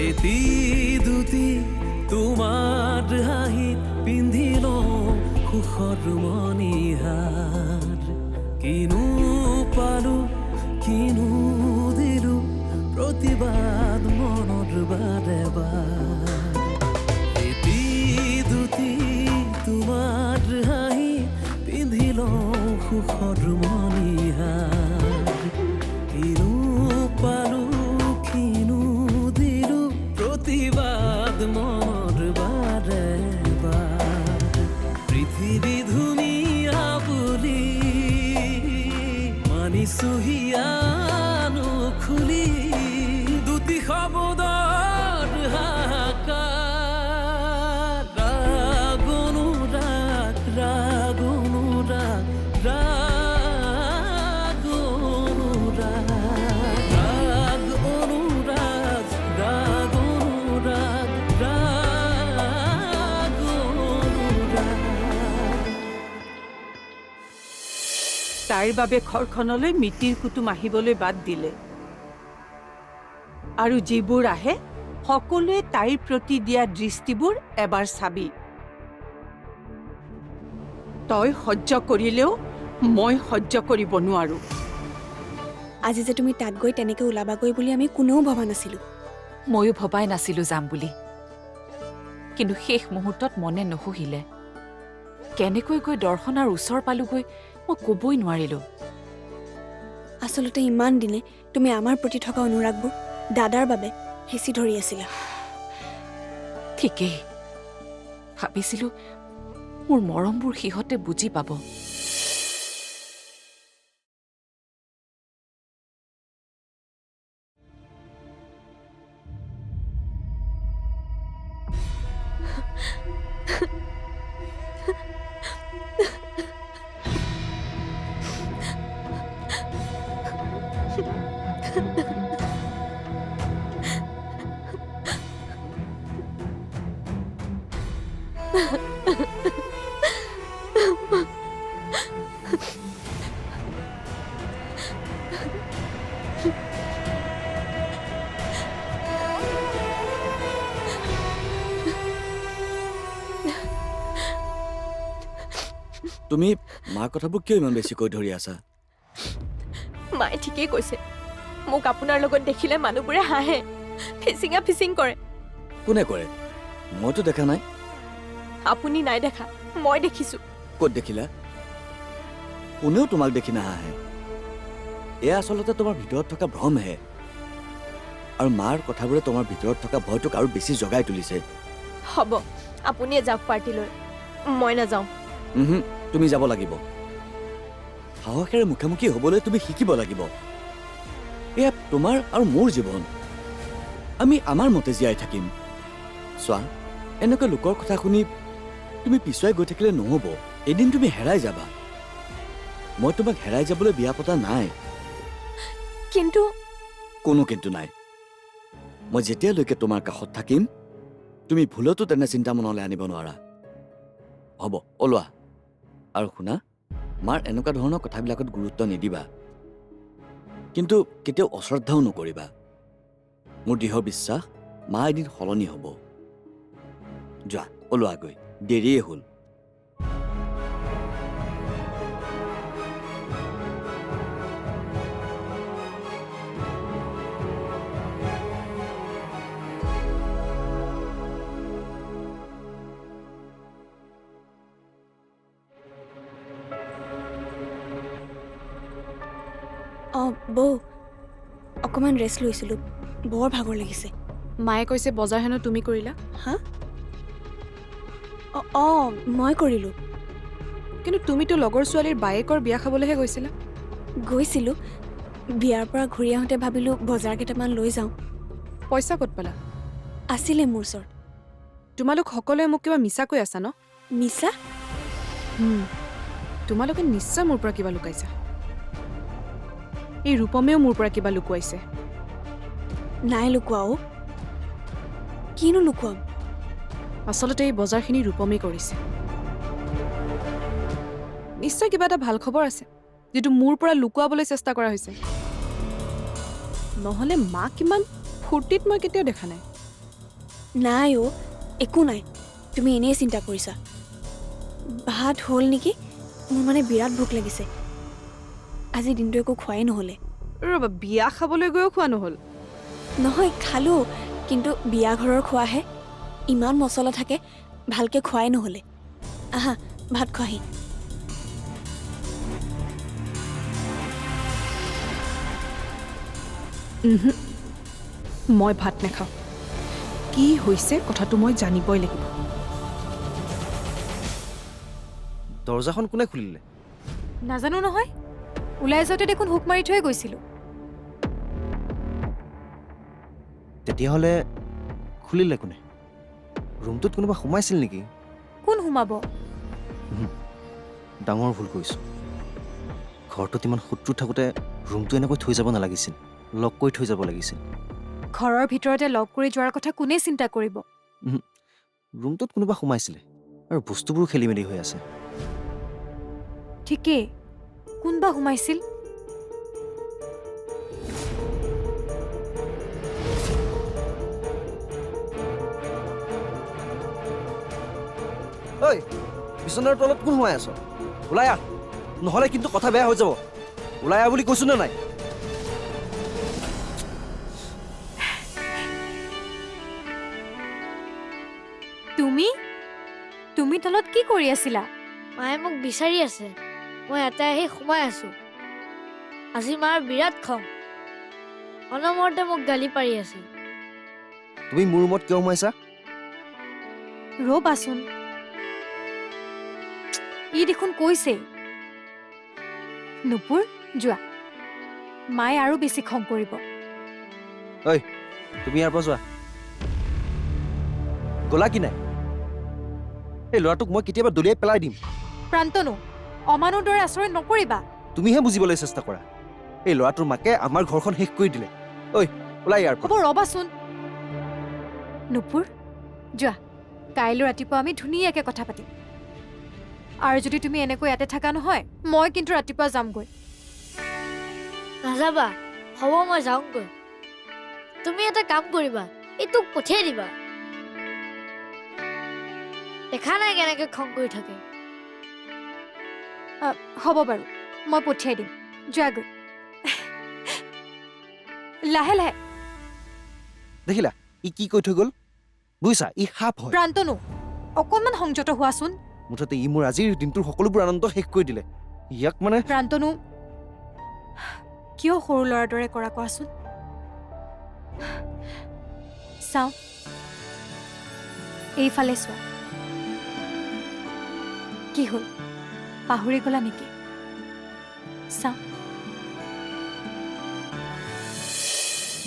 এটি দুটি তোমাৰ হাঁহিত পিন্ধিল সুখৰ মণিহাৰ কিনো পালো কিনো দিলো প্ৰতিবাদ মনৰ বাৰে বাৰ এটি দুটি তোমাৰ হাঁহিত পিন্ধিল সুখৰ মণিহাৰ কিনো পালো কিনো দিলো প্ৰতিবাদ মনৰ বাৰে বাৰ পৃথিৱী ধুনীয়া বুলি মানিছো হিয়ানো খুলি দুটি শব্দৰ হাহাকাৰ ৰাগ অনুৰাগ ৰাগ অনুৰাগ ৰাগ অনুৰাগ ৰাগ অনুৰাগ ৰাগ অনুৰাগ ৰাগ অনুৰাগ তাইৰ বাবে ঘৰখনলৈ মিতিৰ কুটুম আহিবলৈ বাদ দিলে আৰু যিবোৰ আহে সকলোৱে তাইৰ প্ৰতি দিয়া দৃষ্টিবোৰ এবাৰ চাবি তই সহ্য কৰিলেও মই সহ্য কৰিব নোৱাৰো আজি যে তুমি তাত গৈ তেনেকৈ ওলাবাগৈ বুলি আমি কোনেও ভবা নাছিলোঁ। ময়ো ভবাই নাছিলো যাম বুলি কিন্তু শেষ মুহূৰ্তত মনে নুশুহিলে কেনেকৈ গৈ দৰ্শনাৰ ওচৰ পালোগৈ মই ক'বই নোৱাৰিলো আচলতে ইমান দিনে তুমি আমাৰ প্ৰতি থকা অনুৰাগবোৰ দাদাৰ বাবে হেঁচি ধৰি আছিলা। ঠিকেই ভাবিছিলো মোৰ মৰমবোৰ সিহঁতে বুজি পাব তুমি মাৰ কথাবোৰ কিয় ইমান বেছি কৈ ধৰি আছা মায়ে ঠিকেই কৈছে মোক আপোনাৰ লগত দেখিলে মানুহবোৰে হাঁহে ফিচিঙা ফিচিং কৰে কোনে কৰে মইতো দেখা নাই আপুনি নাই দেখা মই দেখিছো ক'ত দেখিলা কোনেও তোমাক দেখি নাহাঁহে এয়া আচলতে তোমাৰ ভিতৰত থকা ভ্ৰমহে আৰু মাৰ কথাবোৰে তোমাৰ ভিতৰত থকা ভয়টোক আৰু বেছি জগাই তুলিছে হ'ব আপুনিয়ে যাওক পাৰ্টিলৈ মই নাযাওঁ তুমি যাব লাগিব সাহসেৰে মুখামুখি হ'বলৈ তুমি শিকিব লাগিব এয়া তোমাৰ আৰু মোৰ জীৱন আমি আমাৰ মতে জীয়াই থাকিম চোৱা এনেকৈ লোকৰ কথা শুনি তুমি পিছুৱাই গৈ থাকিলে নহ'ব এদিন তুমি হেৰাই যাবা মই তোমাক হেৰাই যাবলৈ বিয়া পতা নাই কিন্তু কোনো কিন্তু নাই মই যেতিয়ালৈকে তোমাৰ কাষত থাকিম তুমি ভুলতো তেনে চিন্তা মনলৈ আনিব নোৱাৰা হ'ব ওলোৱা আৰু শুনা মাৰ এনেকুৱা ধৰণৰ কথাবিলাকত গুৰুত্ব নিদিবা কিন্তু কেতিয়াও অশ্ৰদ্ধাও নকৰিবা মোৰ দৃঢ় বিশ্বাস মা এদিন সলনি হ'ব যোৱা ওলোৱাগৈ দেৰিয়ে হ'ল অঁ বৌ অকণমান ৰেষ্ট লৈছিলোঁ বৰ ভাগৰ লাগিছে মায়ে কৈছে বজাৰ হেনো তুমি কৰিলা হা অঁ মই কৰিলোঁ কিন্তু তুমিতো লগৰ ছোৱালীৰ বায়েকৰ বিয়া খাবলৈহে গৈছিলা গৈছিলোঁ বিয়াৰ পৰা ঘূৰি আহোঁতে ভাবিলোঁ বজাৰ কেইটামান লৈ যাওঁ পইচা ক'ত পালা আছিলে মোৰ ওচৰত তোমালোক সকলোৱে মোক কিবা মিছা কৈ আছা ন মিছা তোমালোকে নিশ্চয় মোৰ পৰা কিবা লুকাইছা এই ৰূপমেও মোৰ পৰা কিবা লুকুৱাইছে নাই লুকুৱাও কিনো লুকুৱাম আচলতে এই বজাৰখিনি ৰূপমেই কৰিছে নিশ্চয় কিবা এটা ভাল খবৰ আছে যেটো মোৰ পৰা লুকুৱাবলৈ চেষ্টা কৰা হৈছে নহলে মা কিমান ফুৰ্তিত মই কেতিয়াও দেখা নাই নাই অ' একো নাই তুমি এনেই চিন্তা কৰিছা ভাত হ'ল নেকি মোৰ মানে বিৰাট ভোক লাগিছে আজি দিনটো একো খোৱাই নহ'লে ৰ'বা বিয়া খাবলৈ গৈও খোৱা নহ'ল নহয় খালোঁ কিন্তু বিয়া ঘৰৰ খোৱাহে ইমান মছলা থাকে ভালকৈ খোৱাই নহ'লে আহা ভাত খোৱাহি মই ভাত নাখাওঁ কি হৈছে কথাটো মই জানিবই লাগিব দৰজাখন কোনে খুলিলে নাজানো নহয় ওলাই যাওঁতে দেখোন হুক মাৰি থৈ গৈছিলোঁ তেতিয়াহ'লে খুলিলে কোনে ৰুমটোত কোনোবা সোমাইছিল নেকি কোন সোমাব ডাঙৰ ভুল কৰিছোঁ ঘৰটোত ইমান শত্ৰু থাকোঁতে ৰুমটো এনেকৈ থৈ যাব নালাগিছিল লক কৰি থৈ যাব লাগিছিল ঘৰৰ ভিতৰতে লগ কৰি যোৱাৰ কথা কোনে চিন্তা কৰিব ৰুমটোত কোনোবা সোমাইছিলে আৰু বস্তুবোৰ খেলি মেলি হৈ আছে ঠিকেই কোনবা সোমাইছিল ঐ বিচনাৰ তলত কোন সোমাই আছ ওলাই আহ নহ'লে কিন্তু কথা বেয়া হৈ যাব ওলাই আহ বুলি কৈছো নে নাই তুমি তলত কি কৰি আছিলা মায়ে মোক বিচাৰি আছে মই ইয়াতে আহি সোমাই আছো আজি মাৰ বিৰাট খং অনমৰতে মোক গালি পাৰি আছে তুমি মোৰ ৰুমত কিয় সোমাইছা ৰ'বাচোন ই দেখোন কৈছে নুপুৰ যোৱা মায়ে আৰু বেছি খং কৰিব ঐ তুমি ইয়াৰ পৰা যোৱা গলা কি নাই এই ল'ৰাটোক মই কেতিয়াবা দলিয়াই পেলাই দিম প্ৰান্তনু অমানুৰ দৰে আচৰণ নকৰিবা তুমিহে বুজিবলৈ চেষ্টা কৰা এই ল'ৰাটোৰ মাকে আমাৰ ঘৰখন শেষ কৰি দিলে ঐ ওলাই ইয়াৰ হ'ব ৰ'বাচোন নুপুৰ যোৱা কাইলৈ ৰাতিপুৱা আমি ধুনীয়াকৈ কথা পাতিম আৰু যদি তুমি এনেকৈ ইয়াতে থাকা নহয় মই কিন্তু ৰাতিপুৱা যামগৈ নাযাবা হ'ব মই যাওঁগৈ তুমি এটা কাম কৰিবা এইটোক পঠিয়াই দিবা দেখা নাই কেনেকৈ খং কৰি থাকে হ'ব বাৰু মই পঠিয়াই দিম যোৱাগৈ লাহে লাহে দেখিলা ই কি কৈ থৈ গ'ল বুজিছা ই সাপ হয় প্ৰান্তনু অকণমান সংযত হোৱাচোন মুঠতে ই মোৰ আজিৰ দিনটোৰ সকলোবোৰ আনন্দ শেষ কৰি দিলে ইয়াক মানে প্ৰান্তনু কিয় সৰু ল'ৰাৰ দৰে কৰা কোৱাচোন চাওঁ এইফালে চোৱা কি হ'ল পাহৰি গলা নেকি চাওঁ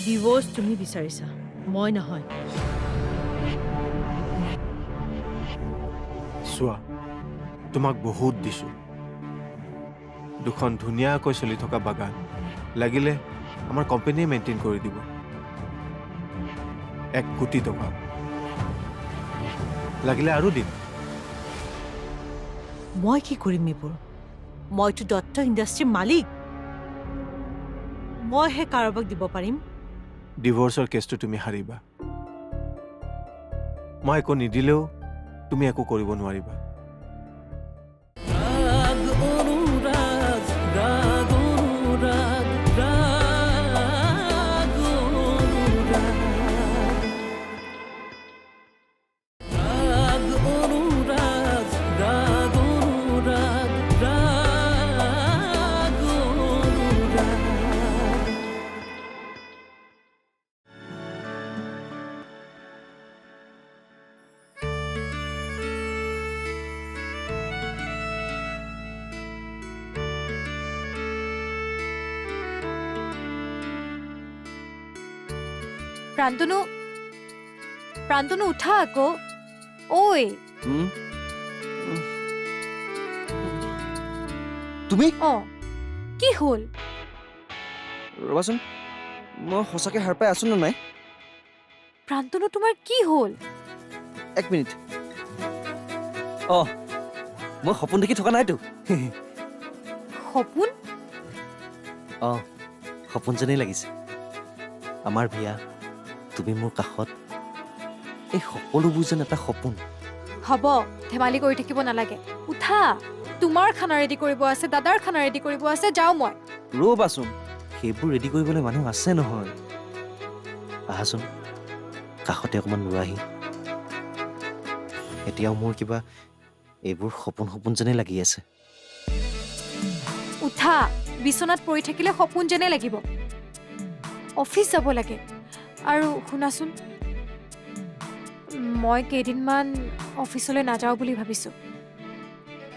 ডিভোৰ্চ তুমি বিচাৰিছা মই নহয় চোৱা তোমাক বহুত দিছো দুখন ধুনীয়াকৈ চলি থকা বাগান লাগিলে আমাৰ কোম্পানীয়ে মেইনটেইন কৰি দিব 1 কোটি টকা লাগিলে আৰু দিম মই কি কৰিম এইবোৰ মইতো দত্ত ইণ্ডাষ্ট্ৰীৰ মালিক মইহে কাৰোবাক দিব পাৰিম ডিভোৰ্চৰ কেছটো তুমি হাৰিবা মই একো নিদিলেও তুমি একো কৰিব নোৱাৰিবা ৰাগ অনুৰাগ ৰাগ অনুৰাগ ৰাগ অনুৰাগ ৰাগ অনুৰাগ ৰাগ অনুৰাগ ৰাগ অনুৰাগ প্ৰান্তনু উঠা আকৌ ঐ তুমি কি হ'ল ৰবাচোন মই সঁচাকৈ সাৰ পাই আছো নে নাই প্ৰান্তনু তোমাৰ কি হ'ল 1 মিনিট মই সপোন দেখি থকা নাইতো সপোন সপোন যেনেই লাগিছে আমাৰ বিয়া তুমি মোৰ কাষত এই সকলোবোৰ যেন এটা সপোন। হ'ব ধেমালি কৰি থাকিব নালাগে, উঠা। তোমাৰ খানা ৰেডি কৰিব আছে, দাদাৰ খানা ৰেডি কৰিব আছে, যাওঁ মই। ৰ'বাচোন, সেইবোৰ ৰেডি কৰিবলৈ মানুহ আছে নহয়। আহাচোন, কাষতে অকণমান ৰোৱাহি। এতিয়াও মোৰ কিবা এইবোৰ সপোন সপোন যেনেই লাগি আছে। উঠা, বিচনাত পৰি থাকিলে সপোন যেনে লাগিব। অফিচ যাব লাগে। আৰু শুনাচোন, মই কেইদিনমান অফিচলৈ নাযাওঁ বুলি ভাবিছোঁ।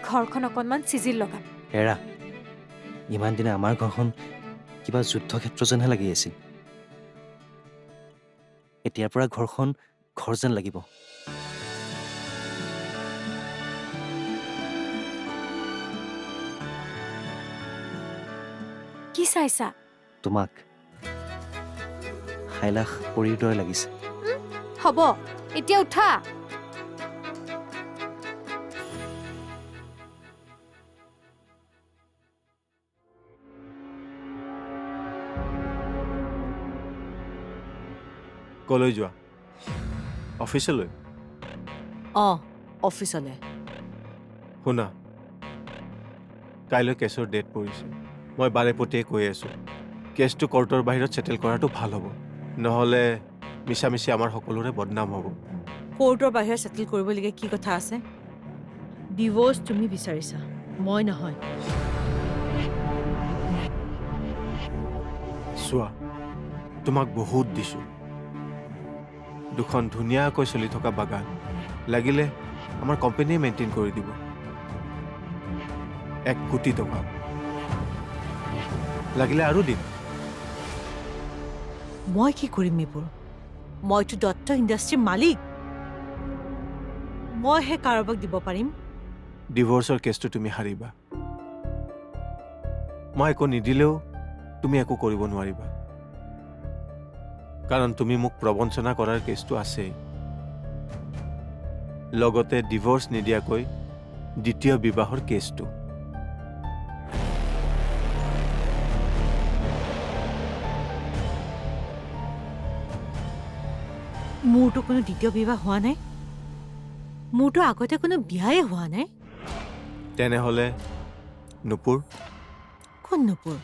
ঘৰখন অকণমান চিজিল লগাম। হেৰা, ইমান দিনে আমাৰ ঘৰখন কিবা যুদ্ধক্ষেত্ৰ যেনহে লাগি আছিল। এতিয়াৰ পৰা ঘৰখন ঘৰ যেন লাগিব। কি চাইছা? তোমাক হাইলাস পৰীৰ দৰে লাগিছে। হ'ব, এতিয়া উঠা। কলৈ যোৱা? অফিচলৈ? অঁ অফিচলৈ। শুনা, কাইলৈ কেছৰ ডেট পৰিছে। মই বাৰে পতিয়ে কৈ আছোঁ, কেছটো কৰ্টৰ বাহিৰত ছেটেল কৰাটো ভাল হ'ব। নহ'লে মিছামিছি আমাৰ সকলোৰে বদনাম হ'ব। কোৰ্টৰ বাহিৰত ছেটেল কৰিবলগীয়া কি কথা আছে? ডিভ'ৰ্চ তুমি বিচাৰিছা, মই নহয়। চোৱা, তোমাক বহুত দিছোঁ। দুখন ধুনীয়াকৈ চলি থকা বাগান, লাগিলে আমাৰ কোম্পানীয়ে মেইনটেইন কৰি দিব। 1 কোটি টকা লাগিলে আৰু দিম। মই কি কৰিম এইবোৰ? মইতো দত্ত ইণ্ডাষ্ট্ৰীৰ মালিক। মইহে কাৰোবাক দিব পাৰিম। ডিভ'ৰ্চৰ কেছটো তুমি হাৰিবা। মই একো নিদিলেও তুমি একো কৰিব নোৱাৰিবা, কাৰণ তুমি মোক প্ৰবঞ্চনা কৰাৰ কেছটো আছেই। লগতে ডিভ'ৰ্চ নিদিয়াকৈ দ্বিতীয় বিবাহৰ কেছটো। মোৰতো কোনো দ্বিতীয় বিবাহ হোৱা নাই। মোৰতো আগতে কোনো বিয়াই হোৱা নাই। তেনেহ'লে নুপুৰ? কোন নুপুৰ?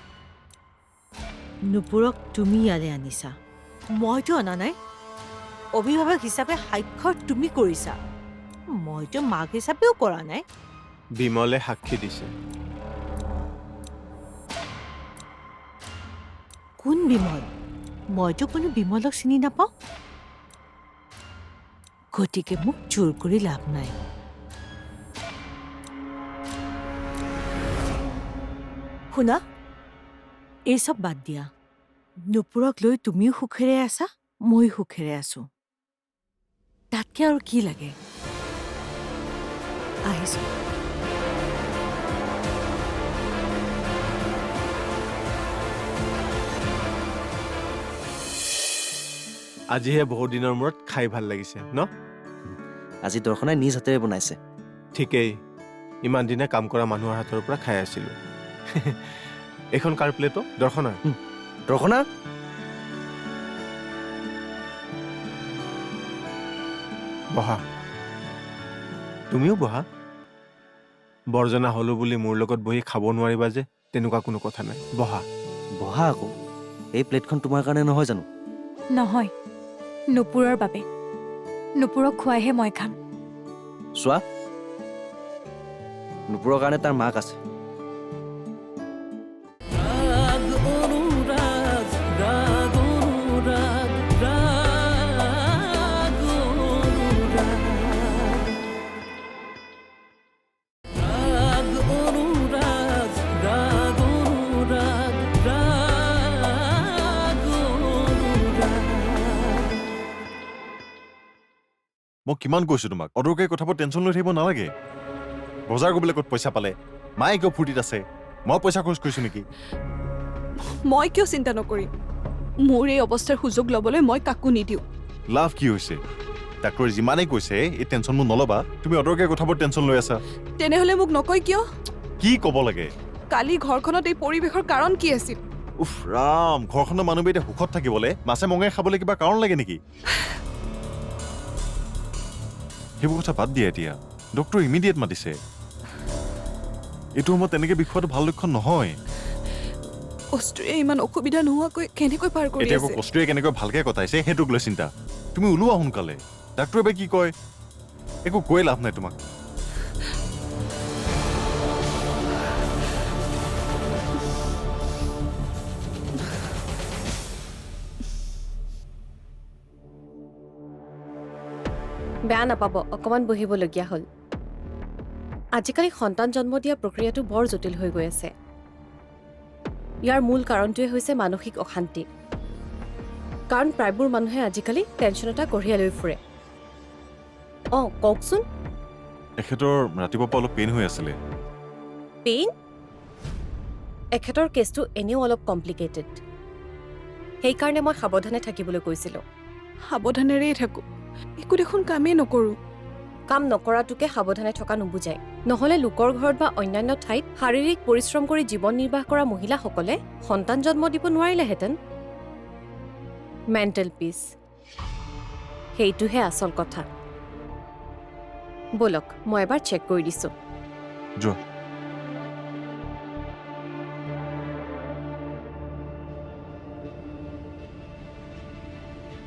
নুপুৰক তুমি ইয়ালৈ আনিছা, মইতো অনা নাই। অভিভাৱক হিচাপে সাক্ষৰ তুমি কৰিছা, মইতো মাক হিচাপেও কৰা নাই। বিমলে সাক্ষী দিছে। কোন বিমল? মইতো কোনো বিমলক চিনি নাপাওঁ। গতিকে মোক জোৰ কৰি লাভ নাই। শুনা, এই চব বাদ দিয়া। নুপুৰক লৈ তুমিও সুখেৰে আছা, ময়ো সুখেৰে আছো। তাতকে আৰু কি লাগে? আহিছো। আজিহে বহুত দিনৰ মূৰত খাই ভাল লাগিছে ন? আজি দৰ্শনাই নিজ হাতেৰে বনাইছে। ঠিকেই, ইমান দিনে কাম কৰা মানুহৰ হাতৰ পৰা খাই আছিলোঁ। এইখন কাৰ প্লেটো? দৰ্শনাৰ? দৰ্শনা, বহা। তুমিও বহা। বৰ্জনা হলো বুলি মোৰ লগত বহি খাব নোৱাৰিবা যে, তেনেকুৱা কোনো কথা নাই। বহা। বহা আকৌ। এই প্লেটখন তোমাৰ কাৰণে নহয় জানো? নহয়, নুপুৰৰ বাবে। নুপুৰক খুৱাইহে মই খাম। চোৱা, নুপুৰৰ কাৰণে তাৰ মাক আছে। ৰাগ অনুৰাগ, ৰাগ অনুৰাগ, ৰাগ অনুৰাগ। ৰাগ অনুৰাগ, ৰাগ অনুৰাগ, ৰাগ অনুৰাগ। মই কিমান কৈছো তোমাক, অদৰকাৰী কথাবোৰ টেনশ্যন লৈ থাকিব নালাগে। বজাৰ কৰিবলৈ ক'ত পইচা পালে? মায়ে কিয় ফূৰ্তিত আছে? মই পইচা খৰচ কৰিছো নেকি? মই কিয় চিন্তা নকৰিম? মোৰ এই অৱস্থাৰ সুযোগ ল'বলৈ মই কাকো নিদিওঁ। লাভ কি হৈছে? ডাক্তৰে যিমানেই কৈছে এই টেনশ্যনবোৰ নল'বা, তুমি অদৰকাৰী কথাবোৰ টেনশ্যন লৈ আছা। তেনেহ'লে মোক নকয় কিয়? কি ক'ব লাগে? কালি ঘৰখনত এই পৰিৱেশৰ কাৰণ কি আছিল? উফ ৰাম, ঘৰখনৰ মানুহবোৰ এতিয়া সুখত থাকিবলৈ মাছে মঙহে খাবলৈ কিবা কাৰণ লাগে নেকি? সেইবোৰ কথা বাদ দিয়া এতিয়া ডক্টৰ ইমিডিয়েট মাতিছে এইটো সময়ত তেনেকৈ বিষোৱাটো ভাল লক্ষণ নহয় কষ্টুৰিয়ে ইমান অসুবিধা নোহোৱাকৈ কেনেকৈ পাৰ কৰি এতিয়া আকৌ আছে কষ্টুৰিয়ে কেনেকৈ ভালকে কটাইছে সেইটোক লৈ চিন্তা তুমি ওলোৱা সোনকালে ডাক্তৰে বা কি কয় একো কৈ লাভ নাই তোমাক বেয়া নাপাব অকণমান বহিবলগীয়া হ'ল আজিকালি সন্তান জন্ম দিয়া প্ৰক্ৰিয়াটো বৰ জটিল হৈ গৈ আছে ইয়াৰ মূল কাৰণটোৱে হৈছে মানসিক অশান্তি কাৰণ প্ৰায়বোৰ মানুহে আজিকালি টেনশ্যন এটা কঢ়িয়াই লৈ ফুৰে অঁ কওকচোন এখেতৰ ৰাতিপুৱাৰ পৰা অলপ পেইন হৈ আছিলে পেইন এখেতৰ কেছটো এনেও অলপ কমপ্লিকেটেড সেইকাৰণে মই সাৱধানে থাকিবলৈ কৈছিলোঁ সাৱধানেৰেই থাকোঁ একো দেখোন কামেই নকৰোঁ কাম নকৰাটোকে সাৱধানে থকা নুবুজায় নহ'লে লোকৰ ঘৰত বা অন্যান্য ঠাইত শাৰীৰিক পৰিশ্ৰম কৰি জীৱন নিৰ্বাহ কৰা মহিলাসকলে সন্তান জন্ম দিব নোৱাৰিলেহেঁতেন মেণ্টেল পিচ সেইটোহে আচল কথা বলক মই এবাৰ চেক কৰি দিছোঁ যোৱা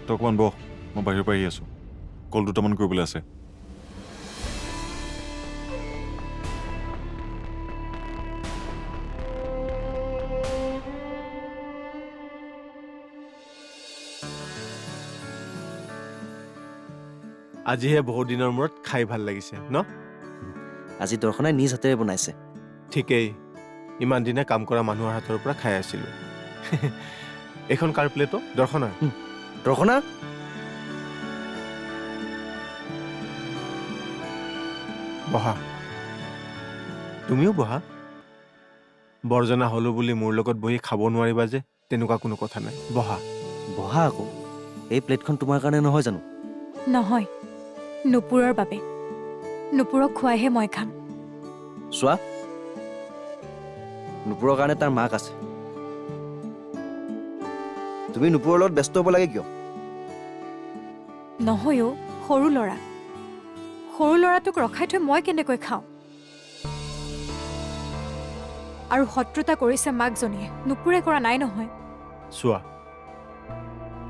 তই অকণমান বহ মই বাহিৰৰ পৰা আহি আছোঁ কল দুটামান কৰিবলৈ আছে আজিহে বহুত দিনৰ মূৰত খাই ভাল লাগিছে ন আজি দৰ্শনাই নিজ হাতেৰে বনাইছে ঠিকেই ইমান দিনে কাম কৰা মানুহৰ হাতৰ পৰা খাই আছিলোঁ এইখন কাৰ প্লেটো দৰ্শনা দৰ্শনা বহা তুমিও বহা বৰ্জনা হলো বুলি মোৰ লগত বহি খাব নোৱাৰিবা যে তেনেকুৱা কোনো কথা নাই বহা বহা আকৌ এই প্লেটখন তোমাৰ কাৰণে নহয় জানো নহয় নুপুৰৰ বাবে নুপুৰক খুৱাইহে মই খাম চোৱা নুপুৰৰ কাৰণে তাৰ মাক আছে তুমি নুপুৰৰ লগত ব্যস্ত হ'ব লাগে কিয় নহয় অ' সৰু ল'ৰাটোক ৰখাই থৈ মই কেনেকৈ খাওঁ আৰু শত্ৰুতা কৰিছে মাকজনীয়ে নুপুৰে কৰা নাই নহয় চোৱা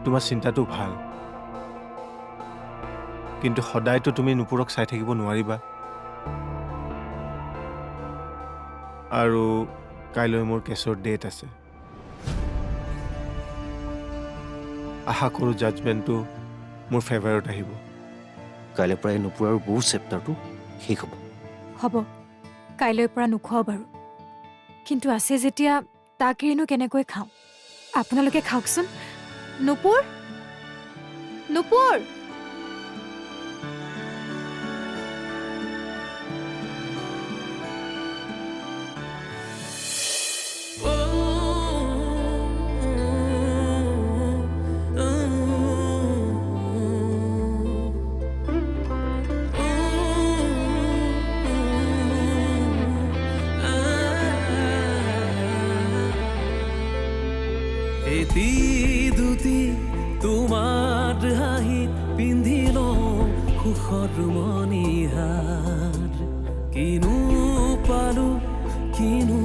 তোমাৰ চিন্তাটো ভাল কিন্তু সদায়তো তুমি নুপুৰক চাই থাকিব নোৱাৰিবা আৰু কাইলৈ মোৰ কেছৰ ডেট আছে আশা কৰোঁ জাজমেণ্টটো মোৰ ফেভাৰত আহিব কাইলৈৰ পৰা এই নুপুৰ আৰু বহু চেপ্টাৰটো শেষ হ'ব কাইলৈৰ পৰা নোখোৱাও বাৰু কিন্তু আছে যেতিয়া তাক এৰিনো কেনেকৈ খাওঁ আপোনালোকে খাওকচোন নুপুৰ নুপুৰ এটি দুটি তোমাৰ হাঁহিত পিন্ধিল সুখৰ মণিহাৰ কিনো পালো কিনো